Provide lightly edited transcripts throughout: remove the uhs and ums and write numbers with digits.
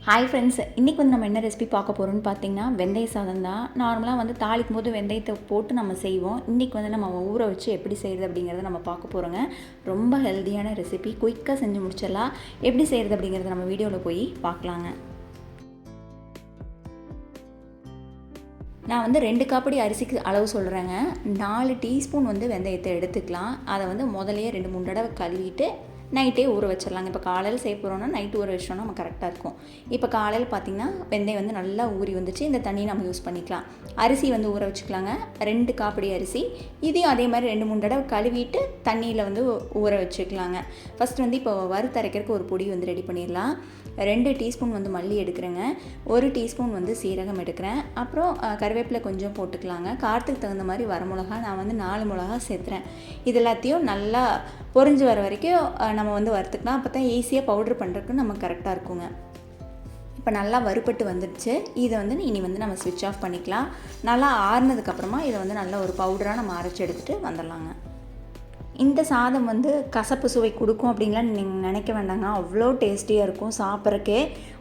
Hi friends, இன்றைக்கி வந்து நம்ம என்ன ரெசிபி பார்க்க போகிறோம்னு பார்த்தீங்கன்னா வெந்தய சாதம் தான். நார்மலாக வந்து தாளிக்கும் போது வெந்தயத்தை போட்டு நம்ம செய்வோம். இன்றைக்கி வந்து நம்ம ஊற வச்சு எப்படி செய்கிறது அப்படிங்கிறத நம்ம பார்க்க போகிறோங்க. ரொம்ப ஹெல்த்தியான ரெசிபி, குயிக்காக செஞ்சு முடிச்சிடலாம். எப்படி செய்கிறது அப்படிங்கிறத நம்ம வீடியோவில் போய் பார்க்கலாங்க. நான் வந்து 2 காப்படி அரிசிக்கு அளவு சொல்கிறேங்க. 4 டீஸ்பூன் வந்து வெந்தயத்தை எடுத்துக்கலாம். அதை வந்து முதலையே 2-3 தடவை கழுவிட்டு நைட்டே ஊற வச்சிடலாங்க. இப்போ காலையில் செய்ய போகிறோன்னா நைட்டு ஊற வச்சோன்னா நம்ம கரெக்டாக இருக்கும். இப்போ காலையில் பார்த்திங்கன்னா வெந்தயம் வந்து நல்லா ஊறி வந்துச்சு. இந்த தண்ணியை நம்ம யூஸ் பண்ணிக்கலாம். அரிசி வந்து ஊற வச்சுக்கலாங்க. 2 காப்படி அரிசி. இதையும் அதே மாதிரி 2-3 தடவை கழுவிட்டு தண்ணியில் வந்து ஊற வச்சுக்கலாங்க. ஃபஸ்ட்டு வந்து இப்போ வறுத்தரைக்கிறதுக்கு ஒரு பொடி வந்து ரெடி பண்ணிடலாம். 2 டீஸ்பூன் வந்து மல்லி எடுக்கிறேங்க. 1 டீஸ்பூன் வந்து சீரகம் எடுக்கிறேன். அப்புறம் கருவேப்பிலை கொஞ்சம் போட்டுக்கலாங்க. காரத்துக்கு தகுந்த மாதிரி வரமிளகா நான் வந்து 4 மிளகா சேர்த்துறேன். இது எல்லாத்தையும் நல்லா பொரிஞ்சு வர வரைக்கும் நம்ம வந்து வறுத்துக்கலாம். அப்போ தான் ஈஸியாக பவுட்ரு பண்ணுறதுக்கு நமக்கு கரெக்டாக இருக்குங்க. இப்போ நல்லா வறுபட்டு வந்துடுச்சு. இதை வந்து இனி வந்து நம்ம ஸ்விட்ச் ஆஃப் பண்ணிக்கலாம். நல்லா ஆறுனதுக்கப்புறமா இதை வந்து நல்லா ஒரு பவுடராக நம்ம அரைச்சி எடுத்துகிட்டு வந்துடலாங்க. இந்த சாதம் வந்து கசப்பு சுவை கொடுக்கும் அப்படின்லாம் நீங்கள் நினைக்க வேண்டாங்க. அவ்வளோ டேஸ்டியாக இருக்கும். சாப்பிட்றக்கே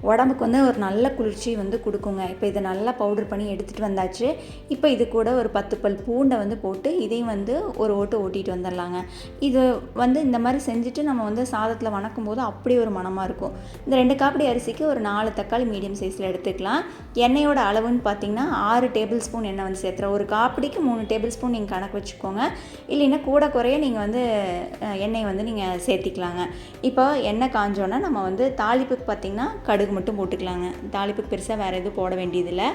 உடம்புக்கு வந்து ஒரு நல்ல குளிர்ச்சி வந்து கொடுக்குங்க. இப்போ இதை நல்லா பவுடர் பண்ணி எடுத்துகிட்டு வந்தாச்சு. இப்போ இது கூட ஒரு 10 பல் பூண்டை வந்து போட்டு இதையும் வந்து ஒரு ஓட்டிகிட்டு வந்துடலாங்க. இது வந்து இந்த மாதிரி செஞ்சுட்டு நம்ம வந்து சாதத்தில் வணக்கும் போது அப்படி ஒரு மணமாக இருக்கும். இந்த 2 காப்படி அரிசிக்கு ஒரு 4 தக்காளி மீடியம் சைஸில் எடுத்துக்கலாம். எண்ணெயோட அளவுன்னு பார்த்திங்கன்னா 6 டேபிள் ஸ்பூன் எண்ணெய் வந்து சேர்த்துறேன். ஒரு காப்படிக்கு 3 டேபிள் ஸ்பூன் நீங்கள் கணக்கு வச்சுக்கோங்க. இல்லைன்னா கூட குறைய நீங்கள் வந்து எண்ணெய் வந்து நீங்கள் சேர்த்திக்கலாங்க. இப்போ எண்ணெய் காஞ்சோன்னா நம்ம வந்து தாளிப்புக்கு பார்த்திங்கன்னா கடுகு மட்டும் போட்டுக்கலாங்க. தாளிப்புக்கு பெருசாக வேறு எதுவும் போட வேண்டியதில்லை.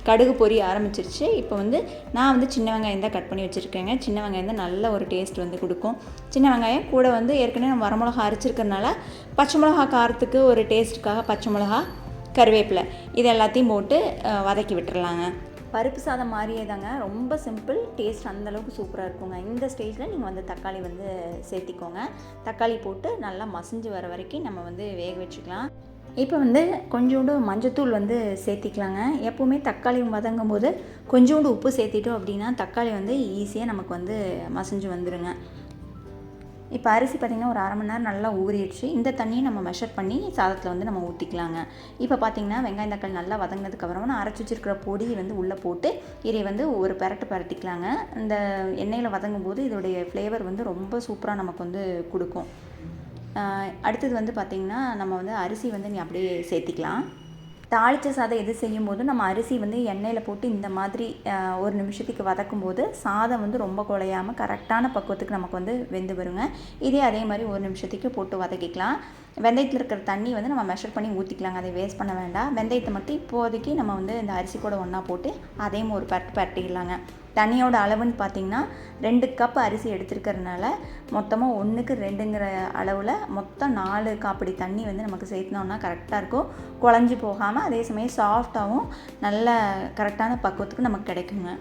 கடுகு பொரிய ஆரம்பிச்சிருச்சு. இப்போ வந்து நான் வந்து சின்ன வெங்காயம் தான் கட் பண்ணி வச்சுருக்கேங்க. சின்ன வெங்காயம் தான் நல்ல ஒரு டேஸ்ட் வந்து கொடுக்கும். சின்ன வெங்காயம் கூட வந்து ஏற்கனவே நம்ம வரமிளகா அரைச்சிருக்கிறதுனால பச்சை மிளகா காரத்துக்கு ஒரு டேஸ்ட்டுக்காக பச்சை மிளகா, கருவேப்பிலை இது எல்லாத்தையும் போட்டு வதக்கி விட்டுறலாங்க. பருப்பு சாதம் மாதிரியே தாங்க, ரொம்ப சிம்பிள். டேஸ்ட் அந்தளவுக்கு சூப்பராக இருக்குங்க. இந்த ஸ்டேஜில் நீங்கள் வந்து தக்காளி வந்து சேர்த்திக்கோங்க. தக்காளி போட்டு நல்லா மசிஞ்சு வர வரைக்கும் நம்ம வந்து வேக வச்சுக்கலாம். இப்போ வந்து கொஞ்சோண்டு மஞ்சத்தூள் வந்து சேர்த்திக்கலாங்க. எப்போவுமே தக்காளி வதங்கும் போது கொஞ்சோண்டு உப்பு சேர்த்திட்டோம் அப்படின்னா தக்காளி வந்து ஈஸியாக நமக்கு வந்து மசிஞ்சு வந்துடுங்க. இப்போ அரிசி பார்த்திங்கன்னா ஒரு 1/2 மணி நேரம் நல்லா ஊறிடுச்சு. இந்த தண்ணியை நம்ம மெஷர் பண்ணி சாதத்தில் வந்து நம்ம ஊற்றிக்கலாங்க. இப்போ பார்த்திங்கன்னா வெங்காயம் தக்காளி நல்லா வதங்கினதுக்கப்புறமா நான் அரைச்சி வச்சுருக்கிற பொடியை வந்து உள்ளே போட்டு இதை வந்து ஒரு பரட்டிக்கலாங்க. இந்த எண்ணெயில் வதங்கும் போது இதோடைய ஃப்ளேவர் வந்து ரொம்ப சூப்பராக நமக்கு வந்து கொடுக்கும். அடுத்தது வந்து பார்த்திங்கன்னா நம்ம வந்து அரிசி வந்து நீ அப்படியே சேர்த்திக்கலாம். தாளித்த சாதம் எது செய்யும் போது நம்ம அரிசி வந்து எண்ணெயில் போட்டு இந்த மாதிரி 1 நிமிஷத்துக்கு வதக்கும் போது சாதம் வந்து ரொம்ப குழையாமல் கரெக்டான பக்குவத்துக்கு நமக்கு வந்து வெந்து வருங்க. இதே அதே மாதிரி 1 நிமிஷத்துக்கு போட்டு வதக்கிக்கலாம். வெந்தயத்தில் இருக்கிற தண்ணி வந்து நம்ம மெஷர் பண்ணி ஊற்றிக்கலாங்க. அதை வேஸ்ட் பண்ண வேண்டாம். வெந்தயத்தை மட்டும் இப்போதைக்கு நம்ம வந்து இந்த அரிசி கூட ஒன்றா போட்டு அதையும் ஒரு பரட்டிக்கலாங்க. தண்ணியோட அளவுன்னு பார்த்திங்கன்னா 2 கப் அரிசி எடுத்துருக்கிறதுனால மொத்தமாக 1க்கு 2ங்கிற அளவில் மொத்தம் 4 காப்படி தண்ணி வந்து நமக்கு சேர்த்தனோன்னா கரெக்டாக இருக்கும். குழஞ்சி போகாமல் அதே சமயம் சாஃப்டாகவும் நல்ல கரெக்டான பக்குவத்துக்கு நமக்கு கிடைக்குங்க.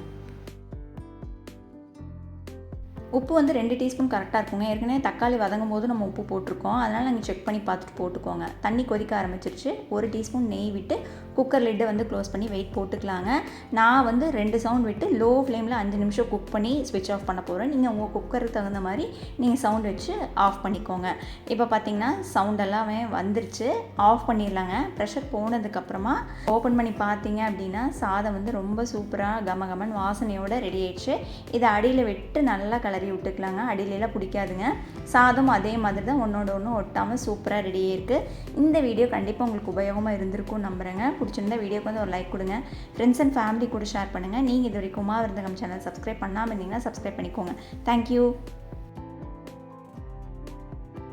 உப்பு வந்து 2 டீஸ்பூன் கரெக்டாக இருக்குங்க. ஏற்கனவே தக்காளி வதங்கும் போது நம்ம உப்பு போட்டிருக்கோம். அதனால் நீங்கள் செக் பண்ணி பார்த்துட்டு போட்டுக்கோங்க. தண்ணி கொதிக்க ஆரம்பிச்சிருச்சு. 1 டீஸ்பூன் நெய் விட்டு குக்கர் லிட்டை வந்து க்ளோஸ் பண்ணி வெயிட் போட்டுக்கலாங்க. நான் வந்து 2 சவுண்ட் விட்டு லோ ஃப்ளேமில் 5 நிமிஷம் குக் பண்ணி ஸ்விட்ச் ஆஃப் பண்ண போகிறேன். நீங்கள் உங்கள் குக்கருக்கு தகுந்த மாதிரி நீங்கள் சவுண்ட் வச்சு ஆஃப் பண்ணிக்கோங்க. இப்போ பார்த்திங்கன்னா சவுண்ட் எல்லாமே வந்துருச்சு. ஆஃப் பண்ணிடலாங்க. ப்ரெஷர் போனதுக்கப்புறமா ஓப்பன் பண்ணி பார்த்தீங்க அப்படின்னா சாதம் வந்து ரொம்ப சூப்பராக கமகமன் வாசனையோடு ரெடி ஆயிடுச்சு. இதை அடியில் விட்டு நல்லா கலரி விட்டுக்கலாங்க. அடியிலெல்லாம் பிடிக்காதுங்க. சாதம் அதே மாதிரி தான் ஒன்றோட ஒன்று ஒட்டாமல் சூப்பராக ரெடியாக இருக்குது. இந்த வீடியோ கண்டிப்பாக உங்களுக்கு உபயோகமாக இருந்திருக்கும்னு நம்புகிறேங்க. பிடிச்சிருந்தா வீடியோக்கு வந்து ஒரு லைக் கொடுங்க. ஃப்ரெண்ட்ஸ் அண்ட் ஃபேமிலி கூட ஷேர் பண்ணுங்கள். நீங்கள் இது வரைக்கும் உமா விருந்தகம் சேனல் சப்ஸ்கிரைப் பண்ணாமல் இருந்தீங்கன்னா சப்ஸ்கிரைப் பண்ணிக்கோங்க. தேங்க்யூ.